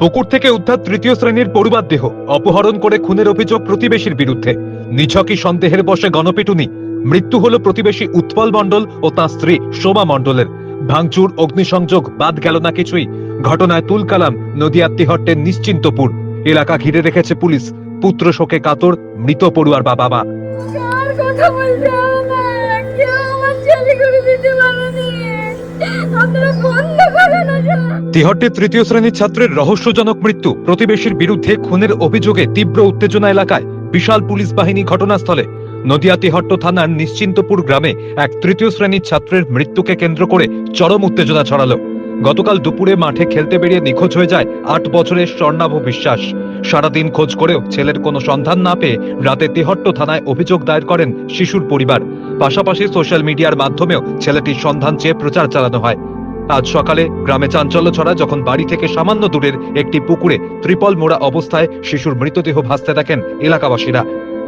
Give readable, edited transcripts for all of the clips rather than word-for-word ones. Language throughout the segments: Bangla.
পুকুর থেকে উদ্ধার তৃতীয় শ্রেণীর পড়ুয়ার দেহ, অপহরণ করে খুনের অভিযোগ প্রতিবেশীর বিরুদ্ধে। নিছকই সন্দেহের বশে গণপিটুনি। মৃত্যু হল প্রতিবেশী উৎপল মণ্ডল ও তাঁর স্ত্রী শোভা মণ্ডলের। ভাঙচুর, অগ্নিসংযোগ বাদ গেল না কিছুই। ঘটনায় তুলকালাম নদিয়ার তিহট্টের নিশ্চিন্তপুর এলাকা ঘিরে রেখেছে পুলিশ। পুত্র শোকে কাতর মৃত পড়ুয়ার বাবা মা। তিহট্টে তৃতীয় শ্রেণীর ছাত্রের রহস্যজনক মৃত্যু, প্রতিবেশীর বিরুদ্ধে খুনের অভিযোগে তীব্র উত্তেজনা এলাকায়। বিশাল পুলিশ বাহিনী ঘটনাস্থলে। নদিয়া তিহট্ট থানার নিশ্চিন্তপুর গ্রামে এক তৃতীয় শ্রেণীর ছাত্রের মৃত্যুকে কেন্দ্র করে চরম উত্তেজনা ছড়ালো। গতকাল দুপুরে মাঠে খেলতে বেরিয়ে নিখোঁজ হয়ে যায় 8 বছরের স্বর্ণাভ বিশ্বাস। সারাদিন খোঁজ করেও ছেলের কোনো সন্ধান না পেয়ে রাতে তিহট্ট থানায় অভিযোগ দায়ের করেন শিশুর পরিবার। পাশাপাশি সোশ্যাল মিডিয়ার মাধ্যমেও ছেলেটির সন্ধান চেয়ে প্রচার চালানো হয়। আজ সকালে গ্রামে চাঞ্চল্য ছড়ায় যখন বাড়ি থেকে সামান্য দূরের একটি পুকুরে ত্রিপল মোড়া অবস্থায় শিশুর মৃতদেহ ভাসতে দেখেন এলাকাবাসীরা।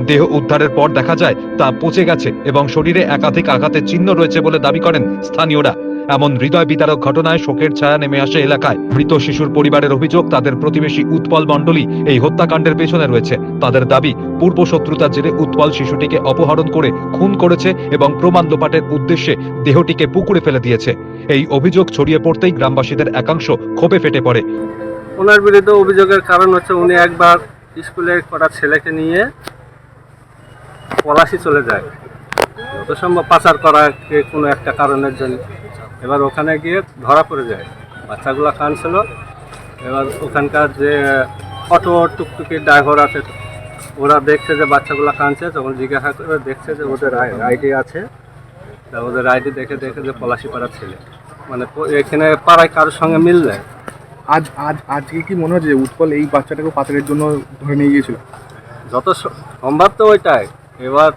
দেহ উদ্ধারের পর দেখা যায় তা পচে গেছে এবং শরীরে একাধিক আঘাতের চিহ্ন রয়েছে বলে দাবি করেন স্থানীয়রা। এমন হৃদয় বিদারক ঘটনায় শোকের ছায়া নেমে আসে এলাকায়। মৃত শিশুর পরিবারের অভিযোগ, তাদের প্রতিবেশী উৎপল মণ্ডলই এই হত্যাকাণ্ডের পেছনে রয়েছে। তাদের দাবি, পূর্ব শত্রুতার জেরে উৎপল শিশুটিকে অপহরণ করে খুন করেছে এবং প্রমাণ লোপাটের উদ্দেশ্যে দেহটিকে পুকুরে ফেলে দিয়েছে। এই অভিযোগ ছড়িয়ে পড়তেই গ্রামবাসীদের একাংশ ক্ষোভে ফেটে পড়ে। ওনার বিরুদ্ধে অভিযোগের কারণ হচ্ছে উনি একবার স্কুলে কটা ছেলেকে নিয়ে পলাশী চলে যায়, যত সম্ভব পাচার করা কোনো একটা কারণের জন্য। এবার ওখানে গিয়ে ধরা পড়ে যায়, বাচ্চাগুলো কাঁদছিল। এবার ওখানকার যে অটো টুকটুকির ড্রাইভার আছে, ওরা দেখছে যে বাচ্চাগুলো কাঁদছে, তখন জিজ্ঞাসা করে দেখছে যে ওদের আইডি আছে। তা ওদের আইডি দেখে যে পলাশী পাড়ার ছেলে, মানে এখানে পাড়ায় কারোর সঙ্গে মিল যায়। আজকে কি মনে হচ্ছে যে উৎপল এই বাচ্চাটাকে পাচারের জন্য ধরে নিয়ে গিয়েছিল? যত সম্ভব তো ওইটাই। এবার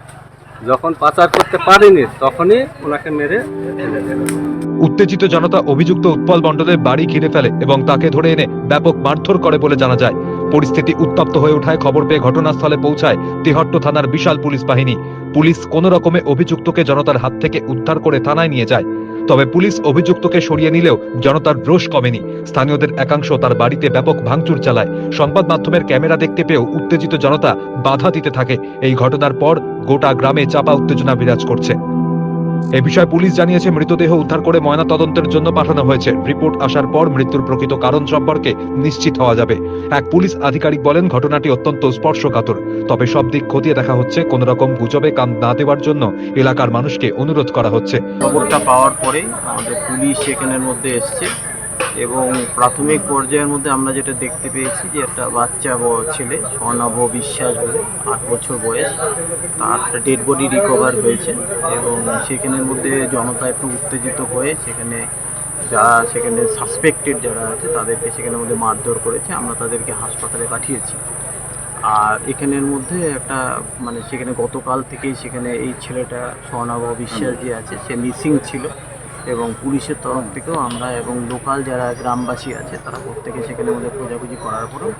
যখন পাচার করতে পারেনি তখনই ওনাকে মেরে ফেলে দেয়। উত্তেজিত জনতা অভিযুক্ত উৎপল মণ্ডলের বাড়ি ঘিরে ফেলে এবং তাকে ধরে এনে ব্যাপক মারধর করে বলে জানা যায়। পরিস্থিতি উত্তপ্ত হয়ে ওঠায় খবর পেয়ে ঘটনাস্থলে পৌঁছায় তিহট্ট থানার বিশাল পুলিশ বাহিনী। পুলিশ কোনো রকমে অভিযুক্তকে জনতার হাত থেকে উদ্ধার করে থানায় নিয়ে যায়। তবে পুলিশ অভিযুক্তকে সরিয়ে নিলেও জনতার রোষ কমেনি। স্থানীয়দের একাংশ তার বাড়িতে ব্যাপক ভাঙচুর চালায়। সংবাদ মাধ্যমের ক্যামেরা দেখতে পেয়েও উত্তেজিত জনতা বাধা দিতে থাকে। এই ঘটনার পর গোটা গ্রামে চাপা উত্তেজনা বিরাজ করছে। এ বিষয়ে পুলিশ জানিয়েছে, মৃতদেহ উদ্ধার করে ময়না তদন্তের জন্য পাঠানো হয়েছে। রিপোর্ট আসার পর মৃত্যুর প্রকৃত কারণ সম্পর্কে নিশ্চিত হওয়া যাবে। এক পুলিশ আধিকারিক বলেন, ঘটনাটি অত্যন্ত স্পর্শকাতর। তবে সব দিক খতিয়ে দেখা হচ্ছে। কোন রকম গুজবে কান না দেওয়ার জন্য এলাকার মানুষকে অনুরোধ করা হচ্ছে। খবরটা পাওয়ার পরে আমাদের পুলিশ সেখানের মধ্যে এসছে এবং প্রাথমিক পর্যায়ের মধ্যে আমরা যেটা দেখতে পেয়েছি যে একটা বাচ্চা ছেলে স্বর্ণাভ বিশ্বাস বলে 8 বছর বয়স, তার ডেড বডি রিকভার হয়েছে এবং সেখানের মধ্যে জনতা একটু উত্তেজিত হয়ে সেখানে সাসপেক্টেড যারা আছে তাদেরকে সেখানের মধ্যে মারধর করেছে। আমরা তাদেরকে হাসপাতালে পাঠিয়েছি। আর এখানের মধ্যে একটা সেখানে গতকাল থেকেই সেখানে এই ছেলেটা স্বর্ণাভ বিশ্বাস যে আছে সে মিসিং ছিল এবং পুলিশের তরফ থেকেও আমরা এবং লোকাল যারা গ্রামবাসী আছে তারা প্রত্যেকে সেখানে মধ্যে খোঁজাখুঁজি করার পরেও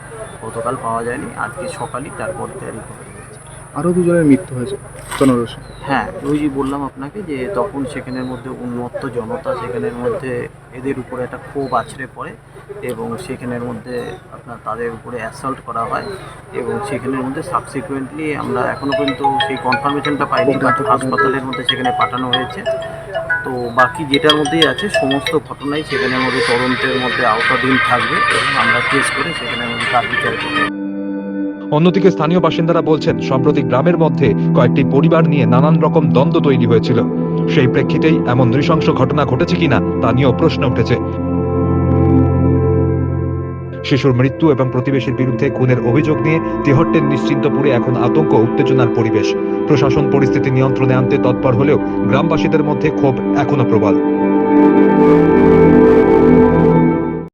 গতকাল পাওয়া যায়নি। আজকে সকালই তারপর রিকভারি হয়েছে। আরও দুজনের মৃত্যু হয়েছে জনরোষে। হ্যাঁ, ওই যে বললাম আপনাকে যে তখন সেখানের মধ্যে উন্মত্ত জনতা সেখানের মধ্যে এদের উপরে একটা ক্ষোভ আছড়ে পড়ে এবং সেখানের মধ্যে তাদের উপরে অ্যাসল্ট করা হয় এবং সেখানের মধ্যে সাবসিকুয়েন্টলি আমরা এখনও পর্যন্ত সেই কনফার্মেশনটা পাইনি, বাট হাসপাতালের মধ্যে সেখানে পাঠানো হয়েছে। তো বাকি যেটার মধ্যেই আছে সমস্ত ঘটনাই সেখানের মধ্যে তদন্তের মধ্যে আওতাধীন থাকবে এবং আমরা কেস করে সেখানের মধ্যে তার বিচার করব। অন্যদিকে স্থানীয় বাসিন্দারা বলছেন, সম্প্রতি গ্রামের মধ্যে কয়েকটি পরিবার নিয়ে নানান রকম দ্বন্দ্ব তৈরি হয়েছিল। সেই প্রেক্ষিতেই এমন নৃশংস ঘটনা ঘটেছে কিনা তা নিয়েও প্রশ্ন উঠেছে। শিশুর মৃত্যু এবং প্রতিবেশীর বিরুদ্ধে খুনের অভিযোগ নিয়ে তিহট্টের নিশ্চিন্তপুরে এখন আতঙ্ক উত্তেজনার পরিবেশ। প্রশাসন পরিস্থিতি নিয়ন্ত্রণে আনতে তৎপর হলেও গ্রামবাসীদের মধ্যে ক্ষোভ এখনো প্রবল।